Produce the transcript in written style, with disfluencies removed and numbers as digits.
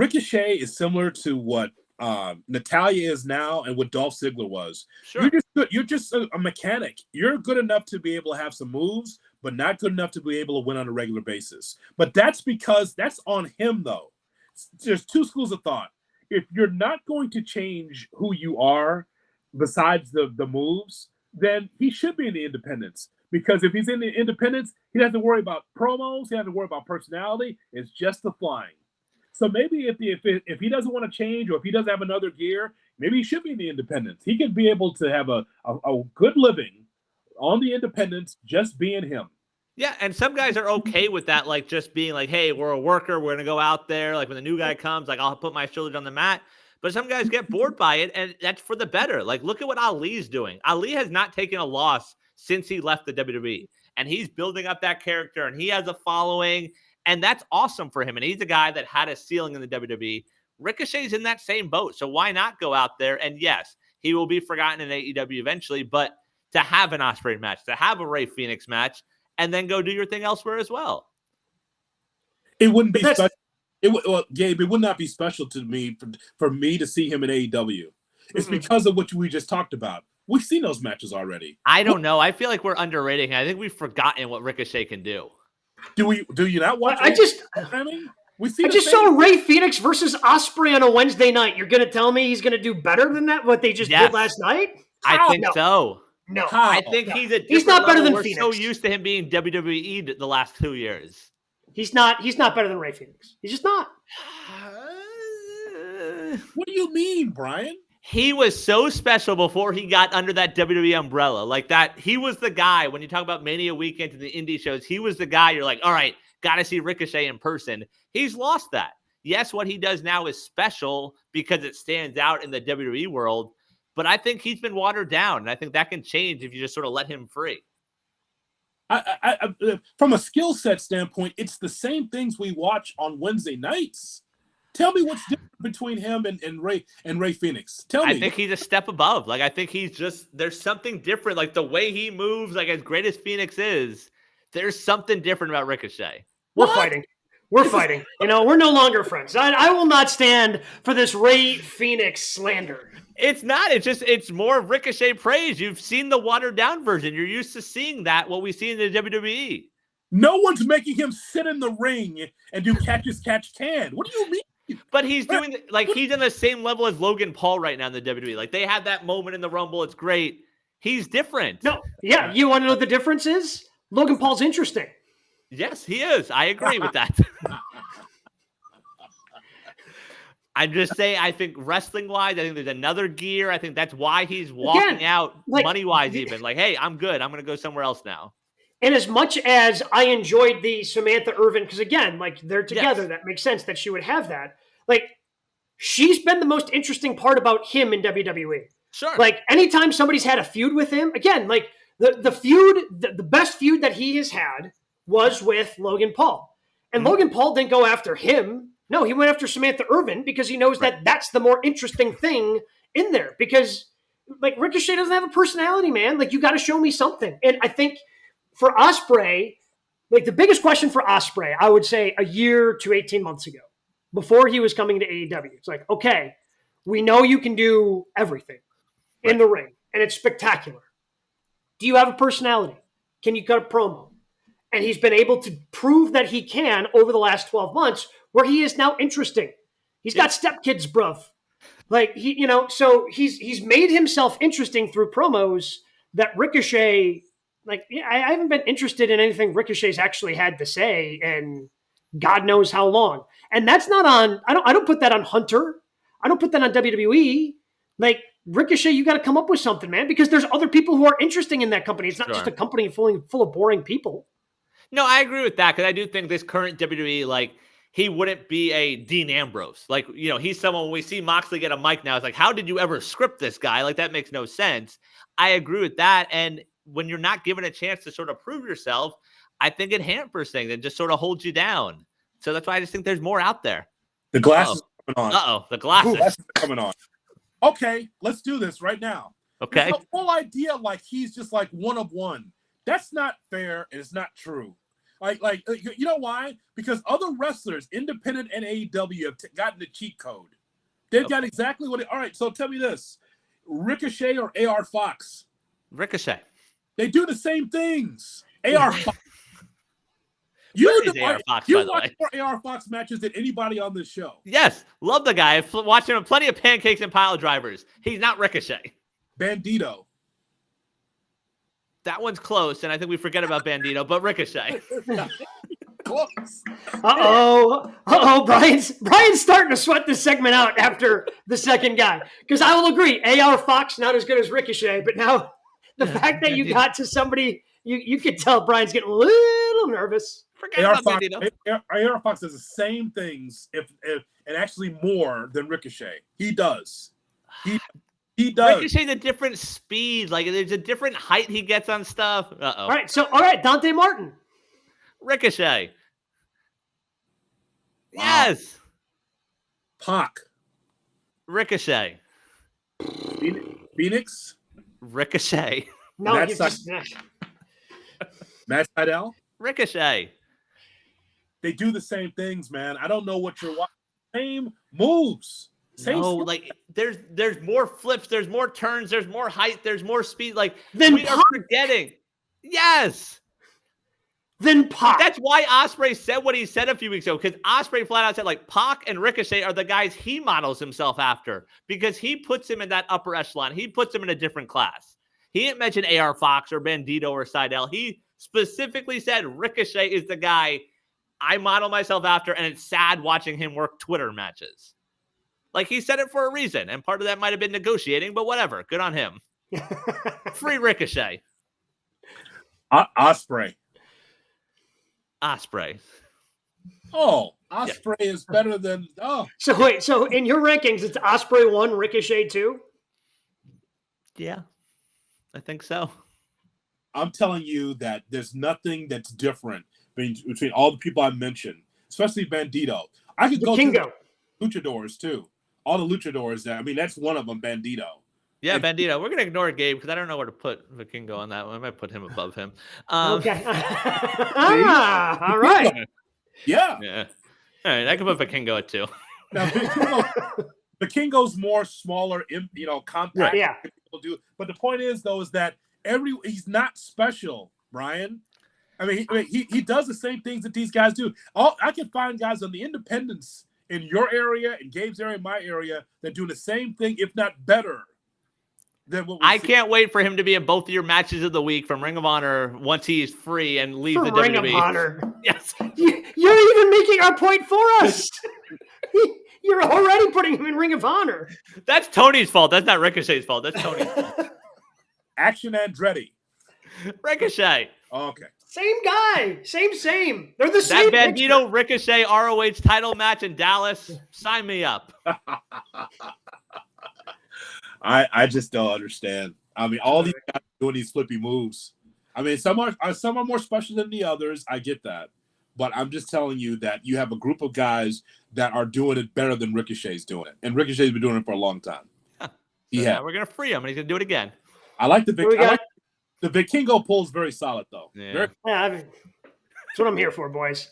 Ricochet is similar to what Natalia is now and what Dolph Ziggler was. Sure. You're just a mechanic. You're good enough to be able to have some moves, but not good enough to be able to win on a regular basis. But that's because that's on him, though. There's two schools of thought. If you're not going to change who you are besides the moves, then he should be in the independents. Because if he's in the independents, he doesn't have to worry about promos. He doesn't have to worry about personality. It's just the flying. So maybe if he doesn't want to change, or if he doesn't have another gear, maybe he should be in the independents. He could be able to have a good living on the independents, just being him. Yeah, and some guys are okay with that, like just being like, hey, we're a worker, we're gonna go out there. Like when the new guy comes, like I'll put my shoulders on the mat. But some guys get bored by it, and that's for the better. Like, look at what Ali's doing. Ali has not taken a loss since he left the WWE, and he's building up that character, and he has a following, and that's awesome for him. And he's a guy that had a ceiling in the WWE. Ricochet's in that same boat, so why not go out there? And yes, he will be forgotten in AEW eventually, but to have an Ospreay match, to have a Rey Fenix match, and then go do your thing elsewhere as well. It wouldn't be special. Gabe, it would not be special to me for me to see him in AEW. It's because of what we just talked about. We've seen those matches already. I don't know. I feel like we're underrating him. I think we've forgotten what Ricochet can do. Do you not watch? I just saw Rey Fenix versus Ospreay on a Wednesday night. You're going to tell me he's going to do better than that? What they just did last night? I think so. No, I think he's not better than We're Phoenix. so used to him being WWE the last 2 years. He's not better than Rey Fenix. He's just not. What do you mean, Brian? He was so special before he got under that WWE umbrella. Like that, he was the guy, when you talk about Mania Weekend to the indie shows, he was the guy you're like, all right, got to see Ricochet in person. He's lost that. Yes, what he does now is special because it stands out in the WWE world, but I think he's been watered down, and I think that can change if you just sort of let him free. From a skill set standpoint, it's the same things we watch on Wednesday nights. Tell me what's different between him and Rey Fenix. Tell me. I think he's a step above. Like, I think he's just, there's something different. Like the way he moves, like as great as Phoenix is, there's something different about Ricochet. We're fighting. We're fighting. We're no longer friends. I will not stand for this Rey Fenix slander. It's not. It's more Ricochet praise. You've seen the watered down version. You're used to seeing that, what we see in the WWE. No one's making him sit in the ring and do catch can. What do you mean? But he's doing, like, he's on the same level as Logan Paul right now in the WWE. Like, they had that moment in the Rumble. It's great. He's different. No, yeah. You want to know what the difference is? Logan Paul's interesting. Yes, he is. I agree with that. I'm just saying, I think wrestling-wise, I think there's another gear. I think that's why he's walking out money-wise even. Like, hey, I'm good. I'm going to go somewhere else now. And as much as I enjoyed the Samantha Irvin, because again, like they're together, that makes sense that she would have that. Like, she's been the most interesting part about him in WWE. Sure. Like, anytime somebody's had a feud with him, again, like the feud, the best feud that he has had was with Logan Paul. And Logan Paul didn't go after him. No, he went after Samantha Irvin because he knows that that's the more interesting thing in there. Because, like, Ricochet doesn't have a personality, man. Like, you got to show me something. And I think for Ospreay, like, the biggest question for Ospreay, I would say a year to 18 months ago, before he was coming to AEW, it's like, okay, we know you can do everything in the ring, and it's spectacular. Do you have a personality? Can you cut a promo? And he's been able to prove that he can over the last 12 months, where he is now interesting. He's got stepkids, bruv. Like, so he's made himself interesting through promos that Ricochet, like, I haven't been interested in anything Ricochet's actually had to say in God knows how long. And that's not on, I don't put that on Hunter. I don't put that on WWE. Like, Ricochet, you got to come up with something, man, because there's other people who are interesting in that company. It's not just a company full of boring people. No, I agree with that, because I do think this current WWE, like, he wouldn't be a Dean Ambrose. Like, he's someone, when we see Moxley get a mic now, it's like, how did you ever script this guy? Like, that makes no sense. I agree with that. And when you're not given a chance to sort of prove yourself, I think it hampers things and just sort of holds you down. So that's why I just think there's more out there. The glasses are coming on. The glasses. Glasses are coming on. Okay, let's do this right now. Okay. The whole idea, like, he's just like one of one. That's not fair, and it's not true. You know why? Because other wrestlers, independent and AEW, have gotten the cheat code. They've got exactly what. All right, so tell me this: Ricochet or AR Fox? Ricochet. They do the same things. AR Fox. Where is AR Fox, by the watch way? more AR Fox matches than anybody on this show. Yes, love the guy. I've watched him in plenty of pancakes and pile drivers. He's not Ricochet. Bandito. That one's close, and I think we forget about Bandito, but Ricochet. Close. Brian's starting to sweat this segment out after the second guy. Because I will agree, AR Fox not as good as Ricochet, but now the fact that you got to somebody, you could tell Brian's getting a little nervous. Forget AR about Fox, Bandito. AR Fox does the same things, if and actually more than Ricochet. He does. He does. Ricochet's a different speed. Like, there's a different height he gets on stuff. All right, Dante Martin. Ricochet. Wow. Yes. Pac. Ricochet. Phoenix. Ricochet. No, Matt you just Matt Sydal. Ricochet. They do the same things, man. I don't know what you're watching. Same moves. Like there's more flips, there's more turns, there's more height, there's more speed. Like then we are forgetting. Yes. Then Pac. That's why Ospreay said what he said a few weeks ago, because Ospreay flat out said, like, Pac and Ricochet are the guys he models himself after, because he puts him in that upper echelon. He puts him in a different class. He didn't mention AR Fox or Bandito or Sydal. He specifically said Ricochet is the guy I model myself after, and it's sad watching him work Twitter matches. Like, he said it for a reason, and part of that might have been negotiating, but whatever. Good on him. Free Ricochet. Ospreay. Ospreay. Oh, Ospreay is better than So wait, so in your rankings, it's Ospreay 1, Ricochet 2? Yeah, I think so. I'm telling you that there's nothing that's different between all the people I mentioned, especially Bandito. I could go Kingo. to luchadors too. All the luchadors there. I mean, that's one of them, Bandito. Yeah, Bandito. We're going to ignore Gabe because I don't know where to put Vikingo on that one. I might put him above him. Okay. All right. Yeah. Yeah. All right. I can put Vikingo at 2. Now, Vikingo's more smaller, compact. Right, yeah. People do. But the point is, though, is that he's not special, Brian. I mean, he does the same things that these guys do. I can find guys on the independents in your area, in Gabe's area, my area, that do the same thing, if not better. I can't wait for him to be in both of your matches of the week from Ring of Honor once he is free and leave the Ring WWE. of Honor. Yes. You're even making our point for us. You're already putting him in Ring of Honor. That's Tony's fault. That's not Ricochet's fault. That's Tony's fault. Action Andretti. Ricochet. Okay. Same guy. Same. They're the same. That Bandito Ricochet ROH title match in Dallas. Sign me up. I just don't understand. I mean, all these guys doing these flippy moves. I mean, some are more special than the others. I get that. But I'm just telling you that you have a group of guys that are doing it better than Ricochet's doing it. And Ricochet's been doing it for a long time. Yeah. We're going to free him, and he's going to do it again. I like the Vikingo pull's very solid, though. Yeah. That's what I'm here for, boys.